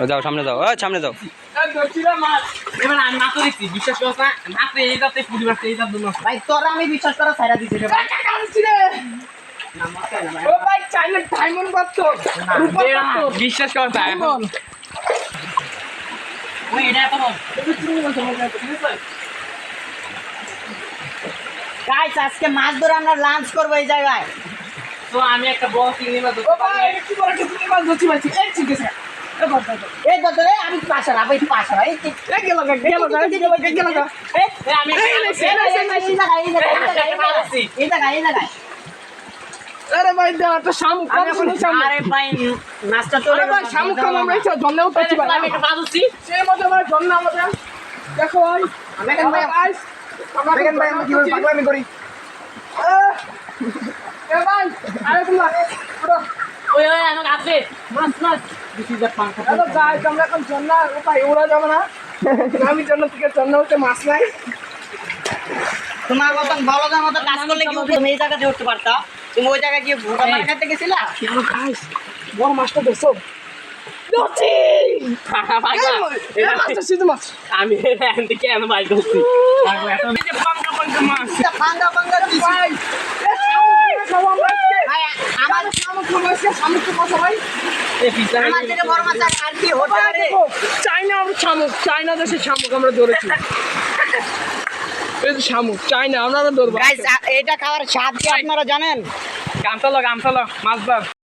যাও সামনে যাও, সামনে যাও। বিশ্বাস করছ না মাত্র এইটাতে পরিবার এইটার জন্য ভাই তোরা আমি বিশ্বাস করা ছাইরা দিছি রে ভাই। ও ভাই চাইনা ডায়মন্ড পাচ্ছো বিশ্বাস কর ডায়মন্ড ওই এটা তো গাইস আজকে মাছ ধরে আমরা লাঞ্চ করব এই জায়গায়। তো আমি একটা বড় চিংড়ি মাছ ধরতে পারি একটু বড় চিংড়ি মাছ ধরছি ভাই এই ঠিক আছে এই ধরে আমি পাশা না ভাই পাশা এই গেল আমি এই জায়গায় আরে ভাই দাও একটা শামুক আরে ভাই নাস্তা চলে ভাই শামুক খাম আমরা এই জন্নেও পাচ্ছি ভাই আমি একটা বাজুছি সেই মতো ভাই জন্য আমাদের দেখো ভাই আমি কেন ভাই দেখেন ভাই আমি কিভাবে পাগলামি করি এ ভাই আরে তোমরা ওই আমি আছে মাছ this is the fun hello guys আমরা এখন জন্য ভাই ওরা যাবে না আমি জন্য থেকে জন্য হতে মাছ নাই তোমার মতন বলদের মতো কাজ করলে কি তুমি এই জায়গাতে উঠতে পারতা? তুমি ওই জায়গায় গিয়ে ভুকা মার খেতে গেছিলা? কেন গাইস বড় মাছটা দেখছো দোছি ভাই এটা মাছটা সিধু মাছ আমি এন্ড কেন ভাই দোছি দেখো এত এই যে পাঙ্গা মাছ এটা পাঙ্গা ভাই এ শামুক খাওয়া মাছ ভাই আমার শামুক খাওয়া শামুক খাওয়া ভাই এই পিজা আমার থেকে বড় মাছ আর কি হতে পারে? চাইনা আমরা শামুক চাইনা দেশের শামুক আমরা ধরেছি এই যে শামুক চাইনা আমরা ধরবো গাইস এটা খাওয়ার স্বাদ কি আপনারা জানেন? গামছা লো মাছ ধর